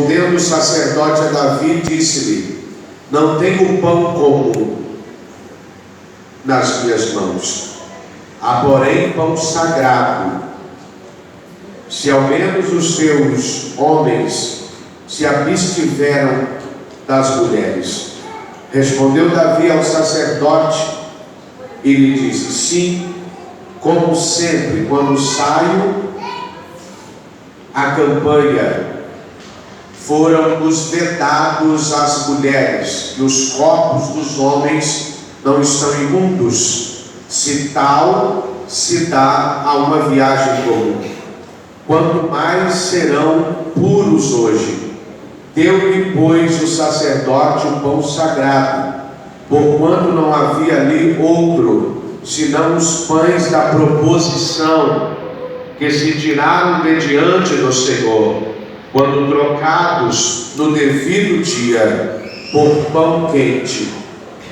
Respondendo o sacerdote a Davi, disse-lhe: não tenho pão comum nas minhas mãos, há porém pão sagrado. Se ao menos os teus homens se abstiveram das mulheres. Respondeu Davi ao sacerdote e lhe disse: sim, como sempre, quando saio à campanha, foram-nos vedados as mulheres, e os corpos dos homens não estão imundos, se tal se dá a uma viagem comum. Quanto mais serão puros hoje. Deu-lhe, pois, o sacerdote o pão sagrado, porquanto não havia ali outro, senão os pães da proposição, que se tiraram de diante do Senhor, quando trocados no devido dia por pão quente.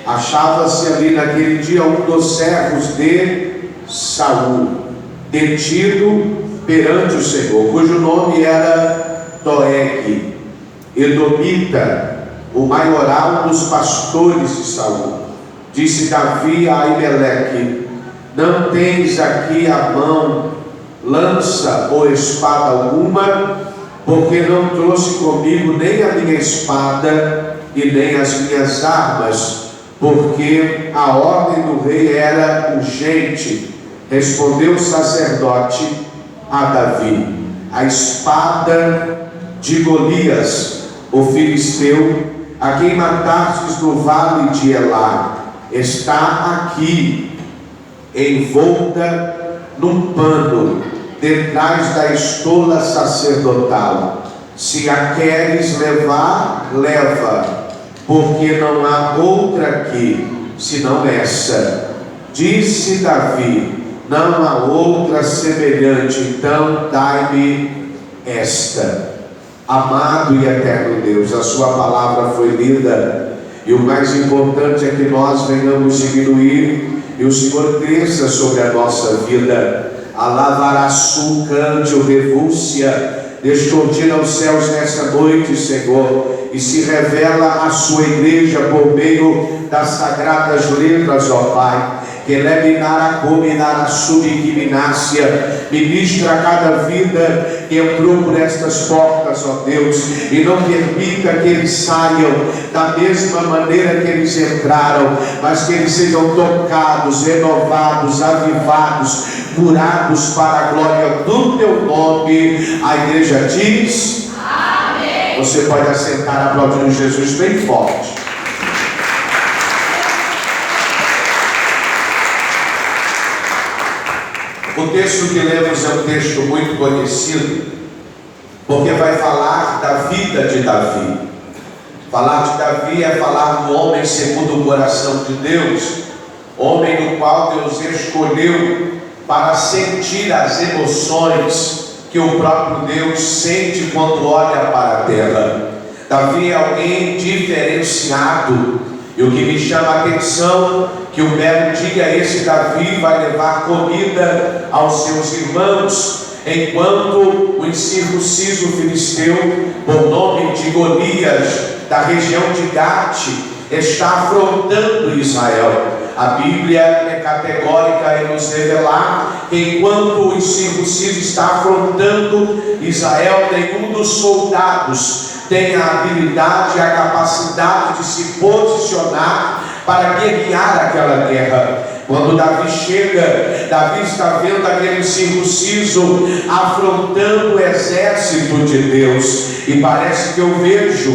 Achava-se ali naquele dia um dos servos de Saul, detido perante o Senhor, cujo nome era Doeg, edomita, o maioral dos pastores de Saul. Disse Davi a Aimeleque: não tens aqui à mão lança ou espada alguma? Porque não trouxe comigo nem a minha espada e nem as minhas armas, porque a ordem do rei era urgente. Respondeu o sacerdote a Davi: a espada de Golias, o filisteu, a quem matastes no vale de Elá, está aqui, envolta num pano, detrás da estola sacerdotal. Se a queres levar, leva, porque não há outra aqui, senão essa. Disse Davi: não há outra semelhante, então dai-me esta. Amado e eterno Deus, a sua palavra foi lida, e o mais importante é que nós venhamos diminuir e o Senhor cresça sobre a nossa vida. Alavaraçu, cante o revúlsia, descortina os céus nesta noite, Senhor, e se revela a sua igreja por meio das sagradas letras, ó Pai. Que leminara cominara subquinácia, ministra a cada vida que entrou por estas portas, ó Deus, e não permita que eles saiam da mesma maneira que eles entraram, mas que eles sejam tocados, renovados, avivados, curados para a glória do teu nome. A igreja diz: amém. Você pode assentar aplaudindo Jesus bem forte. O texto que lemos é um texto muito conhecido, porque vai falar da vida de Davi. Falar de Davi é falar do homem segundo o coração de Deus, homem no qual Deus escolheu para sentir as emoções que o próprio Deus sente quando olha para a terra. Davi é alguém diferenciado, e o que me chama a atenção, que um belo dia esse Davi vai levar comida aos seus irmãos, enquanto o incircunciso filisteu, por nome de Golias, da região de Gate, está afrontando Israel. A Bíblia é categórica em nos revelar que enquanto o incircunciso está afrontando Israel, nenhum dos soldados tem a habilidade e a capacidade de se posicionar para guerrear aquela guerra. Quando Davi chega, Davi está vendo aquele circunciso afrontando o exército de Deus, e parece que eu vejo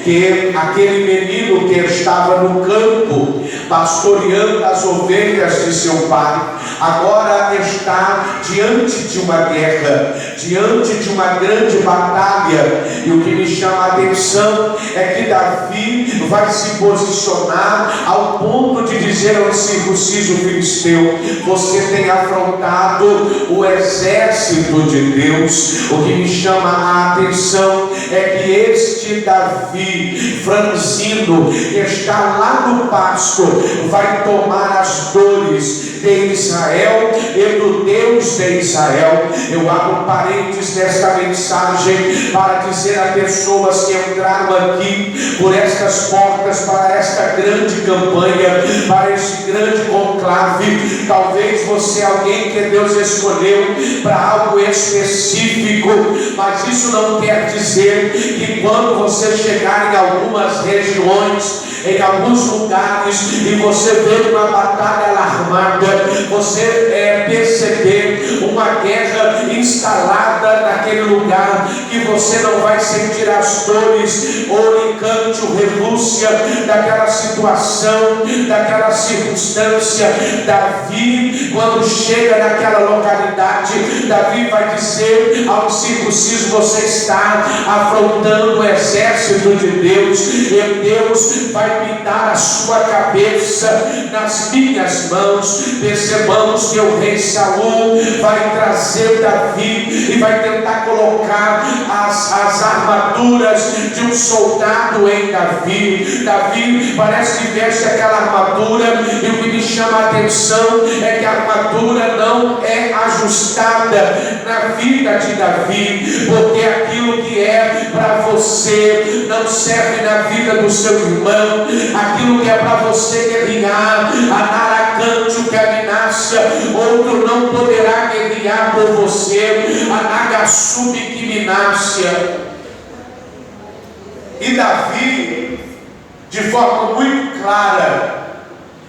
que aquele menino que estava no campo pastoreando as ovelhas de seu pai, agora está diante de uma guerra, diante de uma grande batalha. E o que me chama a atenção é que Davi vai se posicionar ao ponto de dizer ao circunciso filisteu: você tem afrontado o exército de Deus. O que me chama a atenção é que este Davi, franzino, que está lá no pasto, vai tomar as dores de Israel e do Deus de Israel. Eu abro parênteses nesta mensagem para dizer a pessoas que entraram aqui por estas portas para esta grande campanha, para este grande conclave. Talvez você é alguém que Deus escolheu para algo específico, mas isso não quer dizer que quando você chegar em algumas regiões, em alguns lugares, e você vê uma batalha alarmada, você perceber uma guerra instalada naquele lugar, que você não vai sentir as dores ou encante, relúcia daquela situação, daquela circunstância. Davi, quando chega naquela localidade, Davi vai dizer ao incircunciso: você está afrontando o exército de Deus, e Deus vai me dar a sua cabeça nas minhas mãos. Percebamos que o rei Saul vai trazer Davi e vai tentar colocar as armaduras de um soldado em Davi. Davi parece que veste aquela armadura, e o que me chama a atenção é que a armadura não é ajustada na vida de Davi, porque aquilo que é para você não serve na vida do seu irmão. Aquilo que é para você guerrear, Anaracante, que aminaça, outro não poderá guerrear por você, Anagassubi, que minácia. E Davi, de forma muito clara,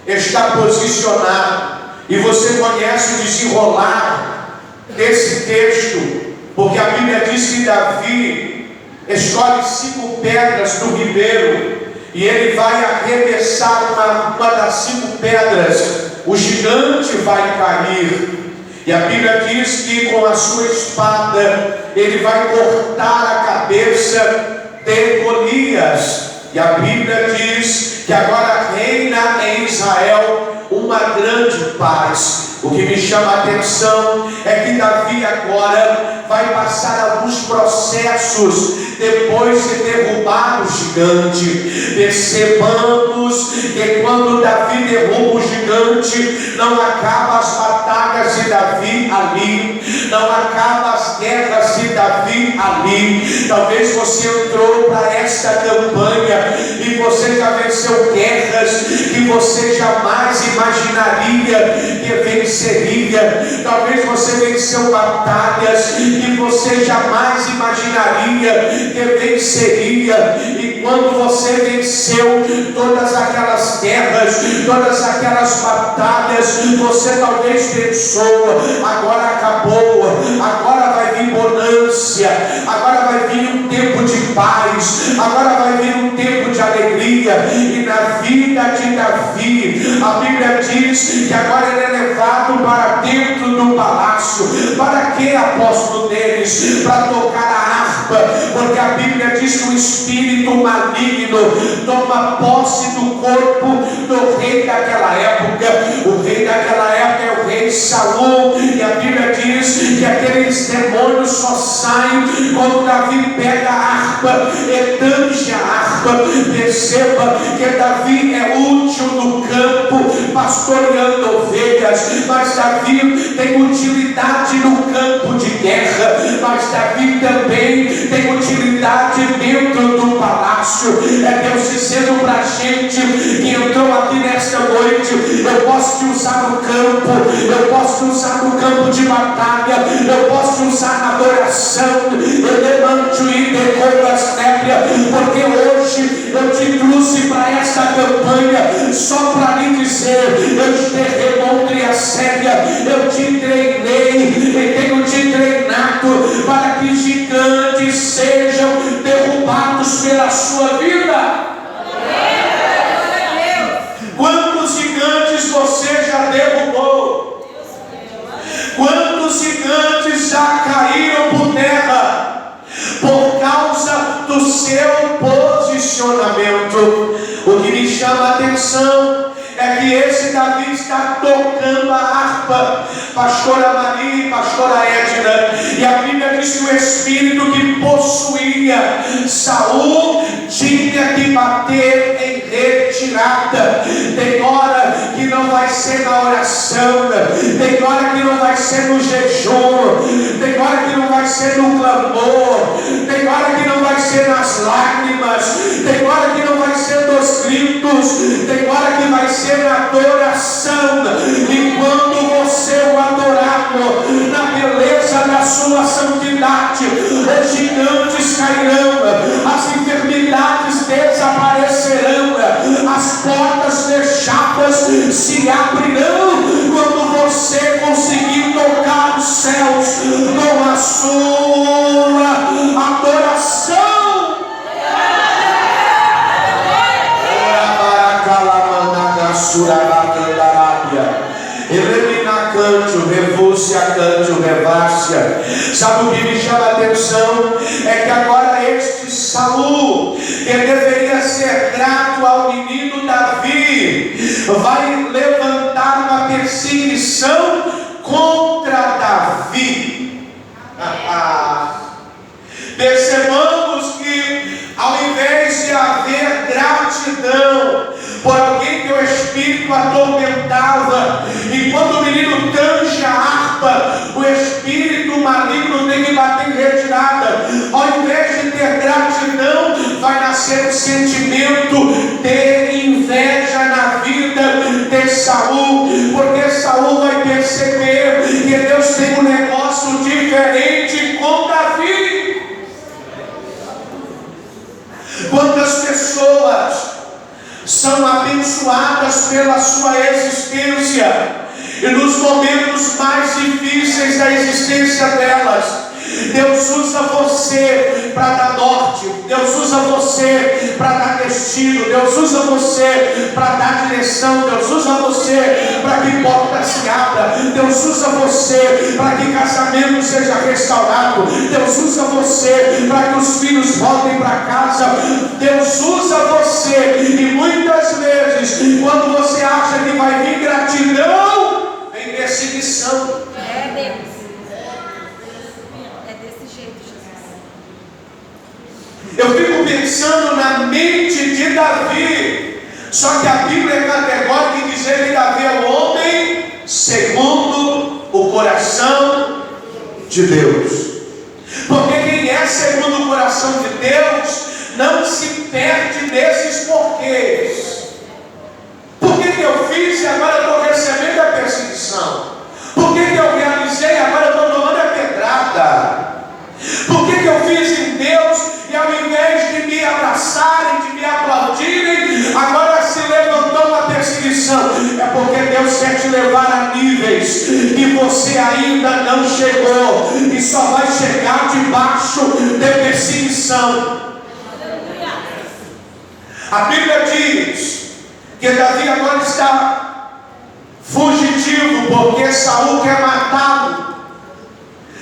está posicionado, e você conhece o desenrolar desse texto, porque a Bíblia diz que Davi escolhe 5 pedras do ribeiro, e ele vai arremessar uma das 5 pedras, o gigante vai cair, e a Bíblia diz que com a sua espada ele vai cortar a cabeça de Golias, e a Bíblia diz que agora reina em Israel uma grande paz. O que me chama a atenção é que Davi agora vai passar alguns processos depois de derrubar o gigante. Percebamos que quando Davi derruba o gigante, não acaba as batalhas de Davi ali, não acaba as guerras de Davi ali. Talvez você entrou para esta campanha e você já venceu guerras que você jamais imaginaria que venceria. Talvez você venceu batalhas que você jamais imaginaria que venceria, e quando você venceu todas aquelas guerras, todas aquelas batalhas, você talvez pensou: agora acabou, agora vai vir bonança, agora vai vir um tempo de paz, agora vai vir um tempo de alegria. E na vida de Davi, a Bíblia diz que agora ele é levado para dentro do palácio. Para que, apóstolo deles? Para tocar a harpa, porque a Bíblia diz que o espírito maligno toma posse do corpo do rei daquela época. O rei daquela época é o rei Saul, e a Bíblia diz que aqueles demônios só saem quando Davi pega a harpa e tange a harpa. Perceba que Davi é útil no campo, pastoreando ovelhas, mas Davi tem utilidade no campo de guerra, mas Davi também tem utilidade dentro do palácio. É Deus dizendo para a gente que entrou aqui nesta noite: eu posso te usar no campo, eu posso te usar no campo de batalha, eu posso te usar na adoração, eu levanto e decoro as nébrias, porque hoje eu te trouxe para esta campanha só para lhe dizer: eu te remontrei a séria, eu te treinei e tenho te treinado para que gigantes sejam derrubados pela sua vida. Quantos gigantes você já derrubou? Quantos gigantes já caíram por terra por causa do seu posicionamento? O que me chama a atenção é que esse Davi está tocando a harpa, pastora Maria e pastora Edna, e a Bíblia diz que o espírito que possuía Saul tem hora que não vai ser no jejum, tem hora que não vai ser no clamor, tem hora que não vai ser nas lágrimas, tem hora que não vai ser nos gritos, tem hora que vai ser na adoração. E quando você o adorar na beleza da sua santidade, os gigantes cairão, as enfermidades desaparecerão, as portas fechadas se abrirão quando você conseguir tocar os céus com a sua adoração. Cante, revúcia, cante, revácia. Sabe o que me chama a atenção? É que agora este Saul, que deveria ser grato ao menino Davi, vai levantar uma perseguição contra Davi. Percebamos que ao invés de haver gratidão por alguém que o Espírito atormentava, e quando o menino tange a harpa, o Espírito maligno tem que bater em retirada. Ao invés de ter gratidão, vai nascer um sentimento de inveja na vida de Saul, porque Saul vai perceber que Deus tem um negócio diferente com Davi. Quantas pessoas são abençoadas pela sua existência, e nos momentos mais difíceis da existência delas, Deus usa você para dar norte, Deus usa você para dar destino, Deus usa você para dar direção, Deus usa você para que porta se abra, Deus usa você para que casamento seja restaurado, Deus usa você para que os filhos voltem para casa, Deus usa você. E muitas vezes, quando você acha que vai vir gratidão, vem perseguição. Eu fico pensando na mente de Davi. Só que a Bíblia é categórica em dizer que Davi é o homem segundo o coração de Deus. Porque quem é segundo o coração de Deus não se perde nesses porquês. Por que eu fiz e agora estou recebendo a perseguição? Por que eu realizei e agora estou tomando a pedrada? Por que eu fiz em Deus e ao invés de me abraçarem, de me aplaudirem, agora se levantou uma perseguição? É porque Deus quer te levar a níveis que você ainda não chegou, e só vai chegar debaixo de perseguição. A Bíblia diz que Davi agora está fugitivo porque Saul quer matá-lo.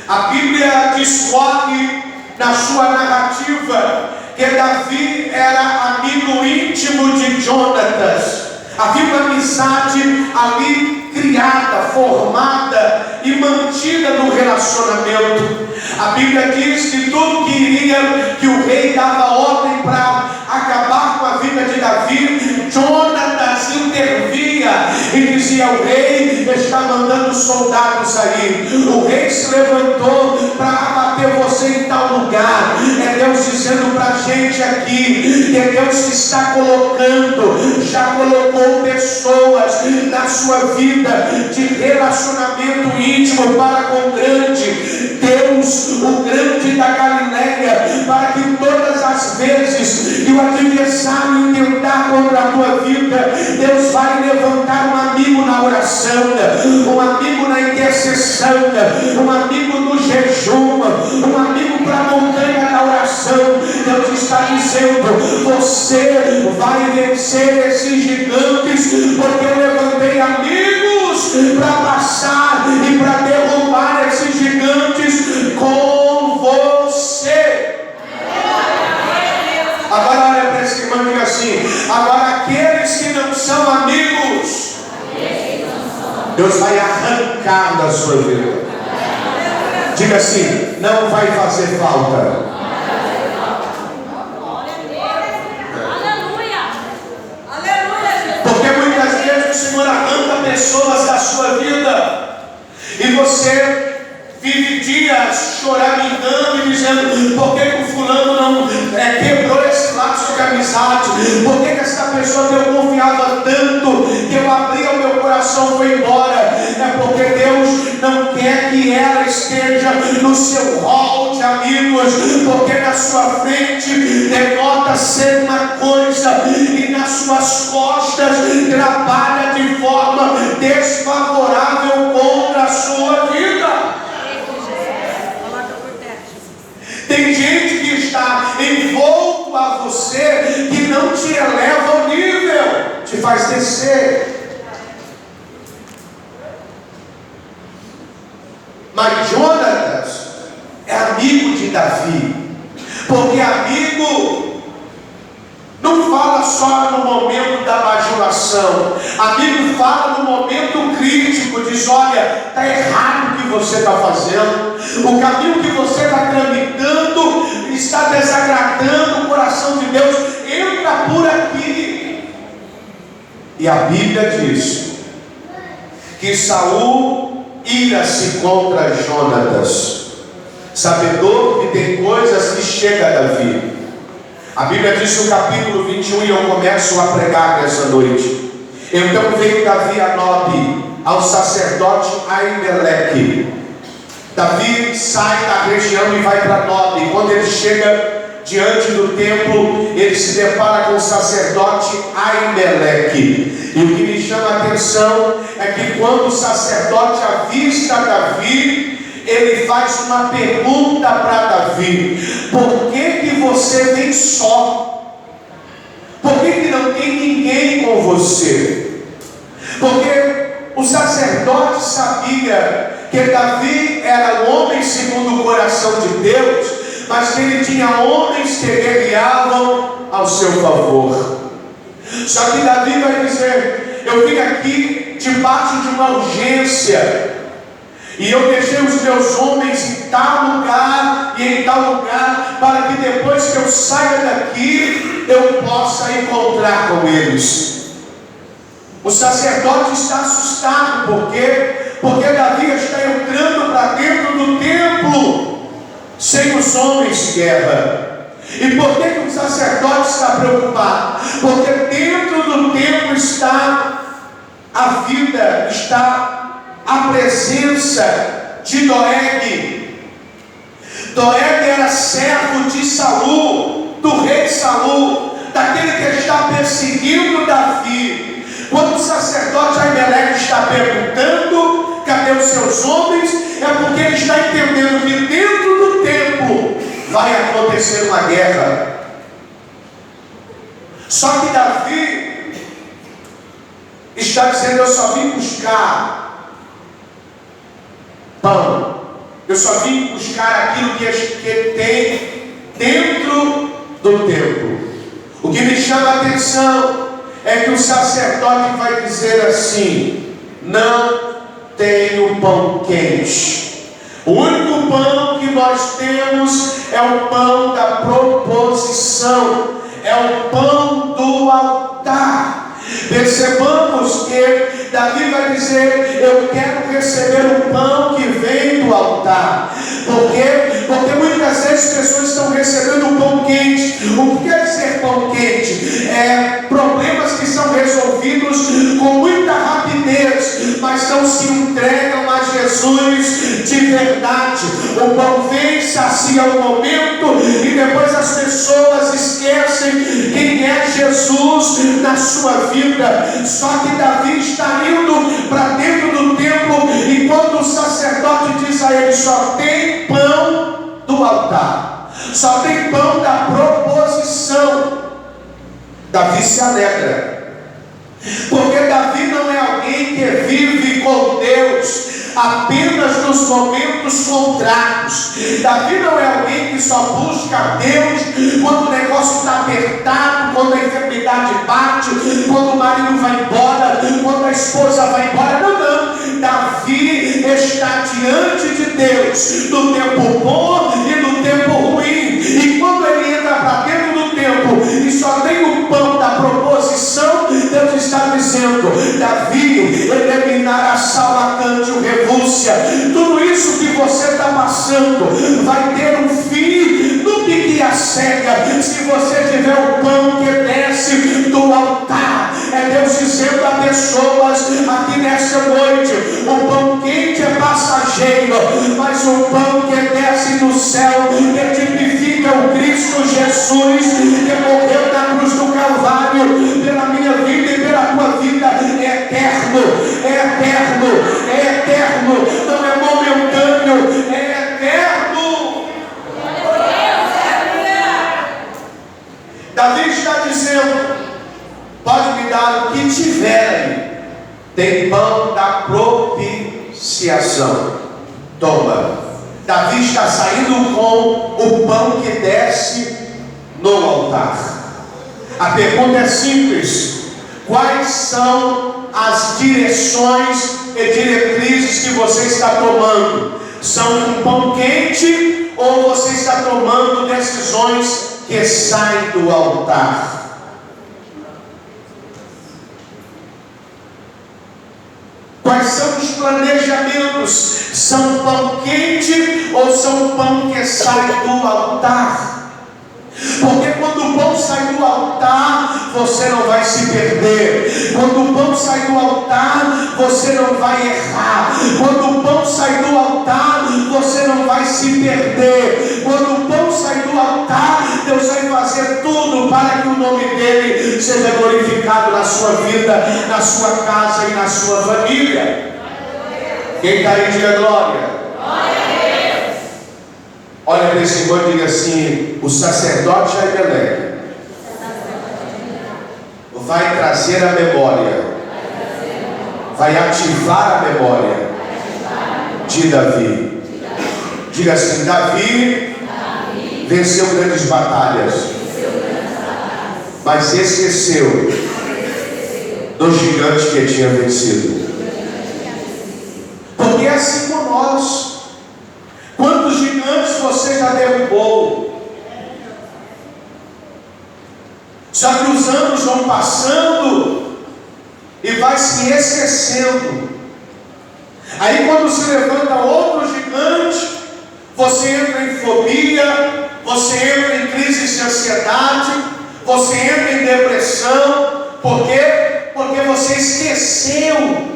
A Bíblia discorre na sua narrativa que Davi era amigo íntimo de Jonatas. Havia uma amizade ali criada, formada e mantida no relacionamento. A Bíblia diz que tudo que iria, que o rei dava ordem para acabar com a vida de Davi, Jonatas intervia e dizia: o rei está mandando soldados aí, o rei se levantou para abater você em tal lugar. É Deus dizendo para a gente aqui que é Deus que está colocando, já colocou pessoas na sua vida de relacionamento íntimo para com o grande Deus, o grande da Galileia, para que todas as vezes que o adversário intentar contra a tua vida, Deus vai levantar um amigo na oração, um amigo na intercessão, um amigo no jejum, um amigo para a montanha da oração. Deus está dizendo: você vai vencer esses gigantes, porque eu levantei amigos para passar e para derrubar esses gigantes com você. Agora olha para esse irmão e diga assim: agora aqueles que não são amigos, Deus vai arrancar da sua vida. Diga assim: não vai fazer falta. Porque muitas vezes o Senhor arranca pessoas da sua vida amizade? Por que essa pessoa que eu confiava tanto, que eu abria o meu coração, foi embora? É porque Deus não quer que ela esteja no seu hall de amigos, porque na sua frente denota ser uma coisa e nas suas costas trabalha de forma desfavorável contra a sua vida. Tem gente que está envolto a você que não te eleva ao nível, te faz descer. Mas Jonatas é amigo de Davi, porque amigo não fala só no momento da bajulação, amigo fala no momento crítico, diz: olha, está errado o que você está fazendo, o caminho que você está tramitando está desagradando o coração de Deus, entra por aqui. E a Bíblia diz que Saul ira-se contra Jonatas, sabedor que tem coisas que chega a Davi. A Bíblia diz no capítulo 21, e eu começo a pregar nessa noite: então veio Davi a Nobe, ao sacerdote Aimeleque. Davi sai da região e vai para Nobe. Quando ele chega diante do templo, ele se depara com o sacerdote Aimeleque. E o que me chama a atenção é que quando o sacerdote avista Davi, ele faz uma pergunta para Davi: por que você vem só? Por que não tem ninguém com você? Porque o sacerdote sabia que Davi era um homem segundo o coração de Deus, mas que ele tinha homens que guerreavam ao seu favor. Só que Davi vai dizer: eu vim aqui debaixo de uma urgência, e eu deixei os meus homens em tal lugar e em tal lugar, para que depois que eu saia daqui, eu possa encontrar com eles. O sacerdote está assustado, porque Davi está entrando para dentro do templo sem os homens de guerra. E por que o sacerdote está preocupado? Porque dentro do templo está a vida, está a presença de Doeg. Doeg era servo de Saul, do rei Saul, daquele que está perseguindo Davi. Quando o sacerdote Aimeleque está perguntando cadê os seus homens, é porque ele está entendendo que dentro do templo vai acontecer uma guerra. Só que Davi está dizendo: eu só vim buscar pão, eu só vim buscar aquilo que tem dentro do templo. O que me chama a atenção é que o sacerdote vai dizer assim: não tenho pão quente. O único pão que nós temos é o pão da proposição, é o pão do altar. Percebamos que Davi vai dizer: eu quero receber o pão que vem do altar. Porque muitas vezes pessoas estão recebendo o pão quente. O que quer dizer pão quente? É problemas que são resolvidos com muita rapidez, mas não se entregam a Jesus de verdade. O pão vem, sacia o momento, e depois as pessoas esquecem quem é Jesus na sua vida. Só que Davi está indo para dentro do templo, enquanto o sacerdote diz a ele: só tem pão do altar, só tem pão da proposição. Davi se alegra, porque Davi não é alguém que vive com Deus apenas nos momentos contrários. Davi não é alguém que só busca Deus quando o negócio está apertado, quando a enfermidade bate, quando o marido vai embora, quando a esposa vai embora. Não. Davi está diante de Deus no tempo bom e no tempo ruim. E quando ele entra para dentro do templo e só tem o pão da proposição, Deus está dizendo: Davi, eliminará salacante o revúlsia. Tudo isso que você está passando vai ter um fim no pique a cega, se você tiver o pão que do altar. É Deus dizendo a pessoas aqui nessa noite: o pão quente é passageiro, mas o pão que desce do céu, que tipifica o Cristo Jesus, que morreu na cruz do Calvário pela minha vida e pela tua vida, é eterno, é eterno, é eterno, não é momentâneo, é eterno. Davi está dizendo: pode me dar o que tiverem, tem pão da propiciação, toma. Davi está saindo com o pão que desce no altar. A pergunta é simples: quais são as direções e diretrizes que você está tomando? São um pão quente ou você está tomando decisões que saem do altar? Quais são os planejamentos? São pão quente ou são pão que sai do altar? Porque quando o pão sai do altar, você não vai se perder. Quando o pão sai do altar, você não vai errar. Quando o pão sai do altar, você não vai se perder. Quando o pão sai do altar, Deus vai fazer tudo para que o nome dele seja glorificado na sua vida, na sua casa e na sua família. Quem está aí, diga glória. Olha para esse irmão e diga assim: o sacerdote Ahimelec vai trazer a memória, vai ativar a memória de Davi. Diga assim: Davi venceu grandes batalhas, mas esqueceu do gigante que tinha vencido. Porque é assim com nós. Quantos gigantes você já derrubou? Só que os anos vão passando e vai se esquecendo. Aí quando se levanta outro gigante, você entra em fobia, você entra em crise de ansiedade, você entra em depressão. Por quê? Porque você esqueceu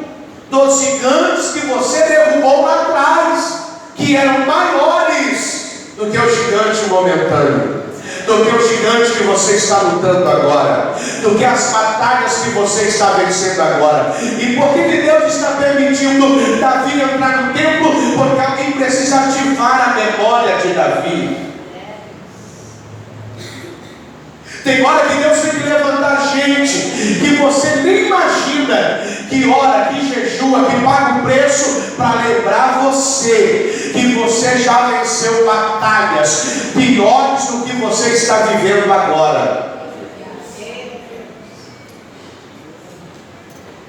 dos gigantes que você derrubou lá atrás, que eram maiores do que o gigante momentâneo, do que o gigante que você está lutando agora, do que as batalhas que você está vencendo agora. E por que Deus está permitindo Davi entrar no templo? Porque alguém precisa ativar a memória de Davi. Tem hora que Deus tem que levantar gente que você nem imagina, que ora, que jejua, que paga o preço para lembrar você que você já venceu batalhas piores do que você está vivendo agora.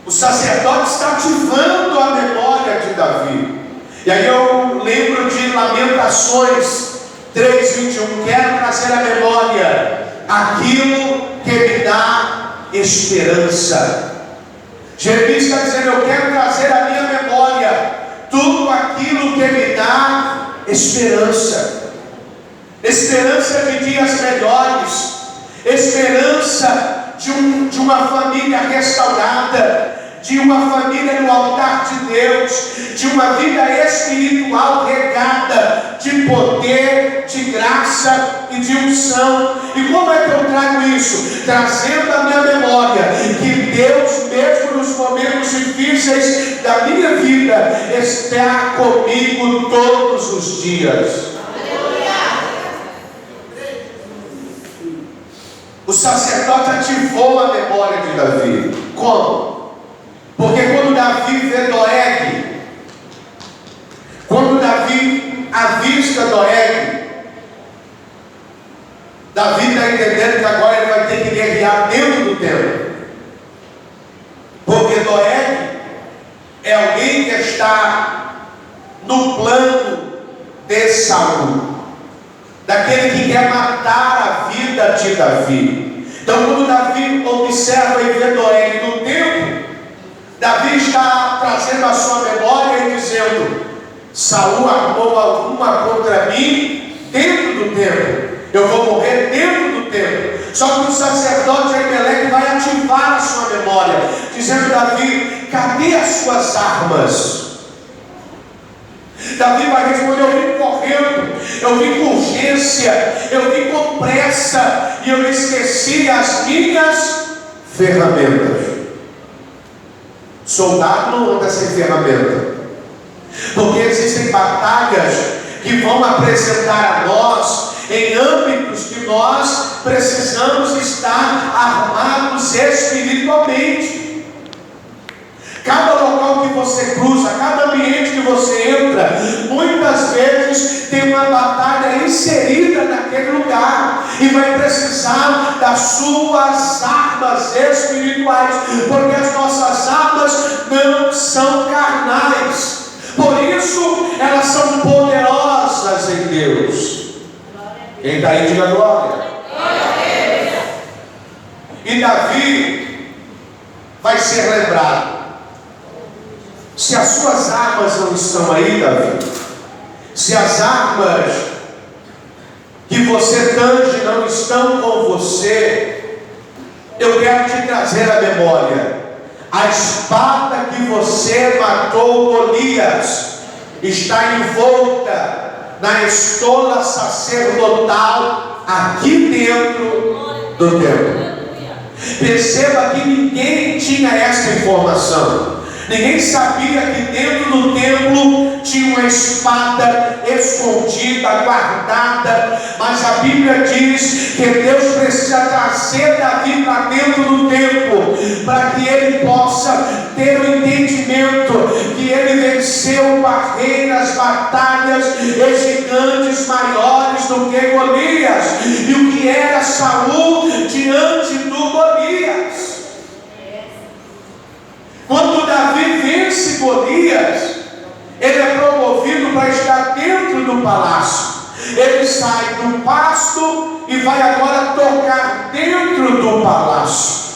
O sacerdote está ativando a memória de Davi. E aí eu lembro de Lamentações 3:21. Quero trazer à memória aquilo que me dá esperança. Jeremias está dizendo: eu quero trazer à minha memória tudo aquilo que me dá esperança. Esperança de dias melhores, esperança de uma família restaurada, de uma família no altar de Deus, de uma vida espiritual regada de poder, de graça e de unção. E como é que eu trago isso? Trazendo à minha memória que Deus, mesmo nos momentos difíceis da minha vida, está comigo todos os dias. O sacerdote ativou a memória de Davi. Como? Porque quando Davi vê Doeg, quando Davi avista Doeg, Davi está entendendo que agora ele vai ter que guerrear dentro do templo. Porque Doeg é alguém que está no plano de Saul, daquele que quer matar a vida de Davi. Então quando Davi observa e vê Doeg no templo, Davi está trazendo a sua memória e dizendo: Saul armou alguma contra mim dentro do templo, eu vou morrer dentro do templo. Só que o sacerdote Ahimelec ele vai ativar a sua memória, dizendo: Davi, cadê as suas armas? Davi vai responder: eu vim correndo, eu vim com urgência, eu vim com pressa, e eu esqueci as minhas ferramentas. Soldado não anda sem ferramenta, porque existem batalhas que vão apresentar a nós em âmbitos que nós precisamos estar armados espiritualmente. Cada local que você cruza, cada ambiente que você entra, muitas vezes tem uma batalha inserida naquele lugar, e vai precisar das suas armas espirituais, porque as nossas armas não são carnais, por isso elas são poderosas em Deus. Quem está aí, diga glória. E Davi vai ser lembrado. Se as suas armas não estão aí, Davi, se as armas que você tange não estão com você, eu quero te trazer à memória: a espada que você matou Golias está envolta na estola sacerdotal aqui dentro do templo. Perceba que ninguém tinha essa informação. Ninguém sabia que dentro do templo tinha uma espada escondida, guardada. Mas a Bíblia diz que Deus precisa trazer Davi para dentro do templo, para que ele possa ter o entendimento que ele venceu barreiras, batalhas e gigantes maiores do que Golias. E o que era Saul diante do Golias? Quando Davi vence Golias, ele é promovido para estar dentro do palácio. Ele sai do pasto e vai agora tocar dentro do palácio.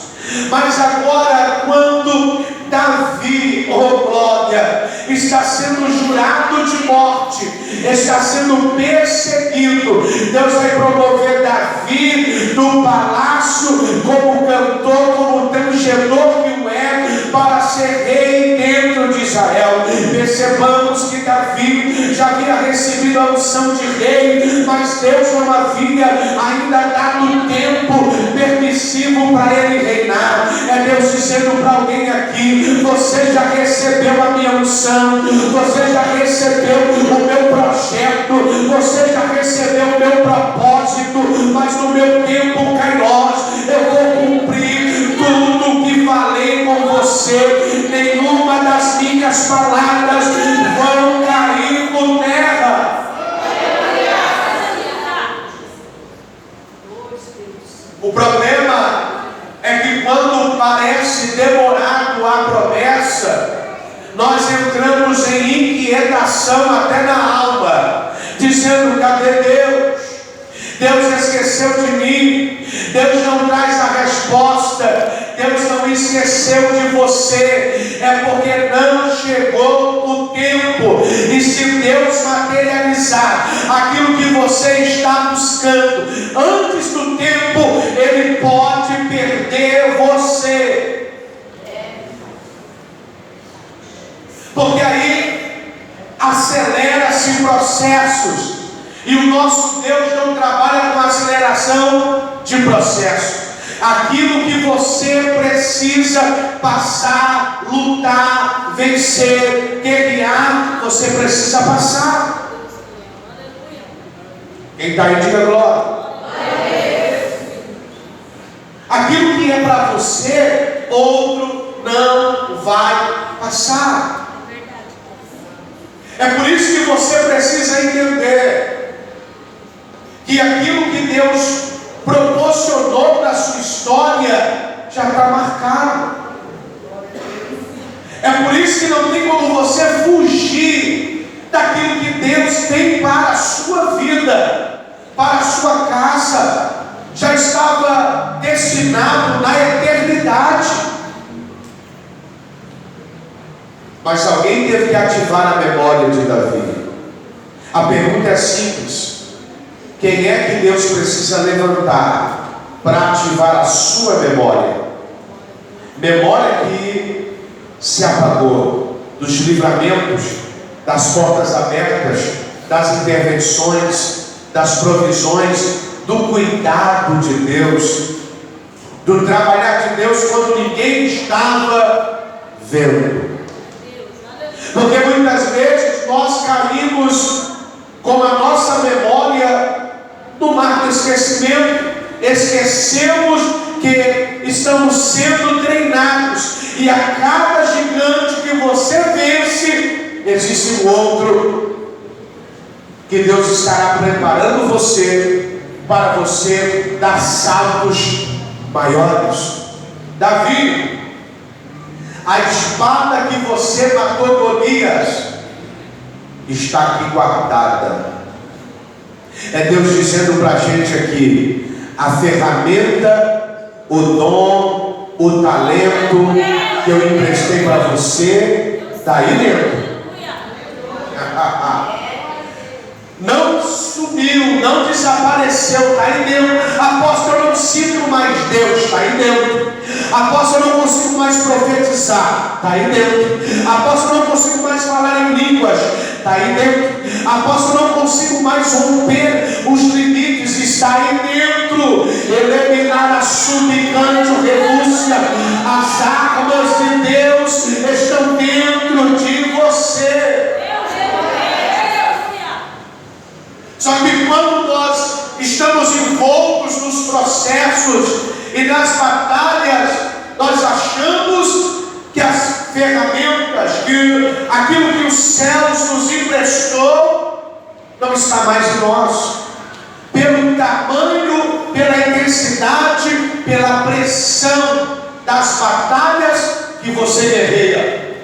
Mas agora, quando Davi, oh glória, está sendo jurado de morte, está sendo perseguido, Deus vai promover Davi do palácio como cantor, como tangedor que o é, para ser rei dentro de Israel. Percebamos que Davi já havia recebido a unção de rei, mas Deus não havia ainda dado tempo permissivo para ele reinar. É Deus dizendo para alguém aqui: você já recebeu a minha unção, você já recebeu o meu projeto, você já recebeu o meu propósito, mas no meu tempo kairos eu vou cumprir tudo o que falei com você. Nenhuma das minhas palavras vão cair por terra. O problema é que quando parece demorado a promessa, nós entramos em inquietação até na alma, dizendo: cadê Deus? Deus esqueceu de mim, Deus não traz a resposta, Deus não esqueceu de você, é porque não chegou o tempo. E se Deus materializar aquilo que você está buscando antes do tempo, Ele pode perder você. Porque aí acelera-se processos, e o nosso Deus não trabalha com aceleração de processo. Aquilo que você precisa passar, lutar, vencer, guerrear, você precisa passar. Quem está aí, diga glória. Aquilo que é para você, outro não vai passar. É por isso que você precisa entender que aquilo que Deus proporcionou na sua história já está marcado. É por isso que não tem como você fugir daquilo que Deus tem para a sua vida, para a sua casa. Já estava destinado na eternidade. Mas alguém teve que ativar a memória de Davi. A pergunta é simples: quem é que Deus precisa levantar para ativar a sua memória. Memória que se apagou dos livramentos, das portas abertas, das intervenções, das provisões, do cuidado de Deus, do trabalhar de Deus quando ninguém estava vendo. Porque muitas vezes nós caímos com a nossa memória no mar do esquecimento, esquecemos que estamos sendo treinados, e a cada gigante que você vence, existe um outro que Deus estará preparando você para você dar saltos maiores. Davi, a espada que você matou Golias está aqui guardada. É Deus dizendo para a gente aqui: a ferramenta, o dom, o talento que eu emprestei para você está aí dentro. Não sumiu, não desapareceu, está aí dentro. Apóstolo, eu não sinto mais Deus, está aí dentro. Apóstolo, eu não consigo mais profetizar, está aí dentro. Apóstolo, eu não consigo mais falar em línguas, está aí dentro. Apóstolo, eu não consigo mais romper os limites, está aí dentro. Eliminar a subicante renúncia. As armas de Deus estão dentro de você. Só que quando nós estamos envoltos nos processos e nas batalhas, nós achamos que as ferramentas, que aquilo que os céus nos emprestou, não está mais em nós. Pelo tamanho, pela intensidade, pela pressão das batalhas que você guerreia.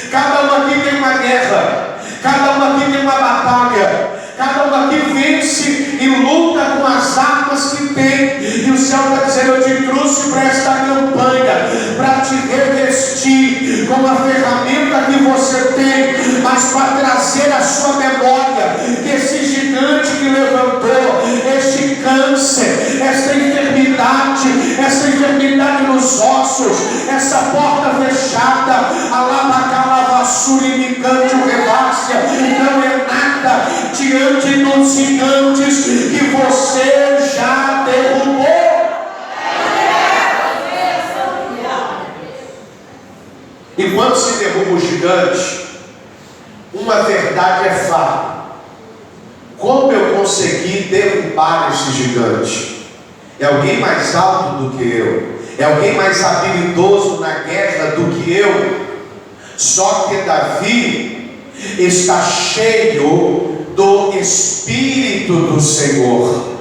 Cada um aqui tem uma guerra, cada um aqui tem uma batalha. Cada um aqui vence e luta com as armas que tem. E o céu está dizendo: eu te trouxe para esta campanha, para te revestir com a ferramenta que você tem, mas para trazer à sua memória que esse gigante que levantou, este câncer, esta enfermidade nos ossos, essa porta fechada, alabacalavassurinicante o revácia, não é nada diante dos gigantes que você já derrubou. E quando se derruba o gigante, uma verdade é fato: como eu consegui derrubar esse gigante? É alguém mais alto do que eu, é alguém mais habilidoso na guerra do que eu. Só que Davi está cheio do Espírito do Senhor.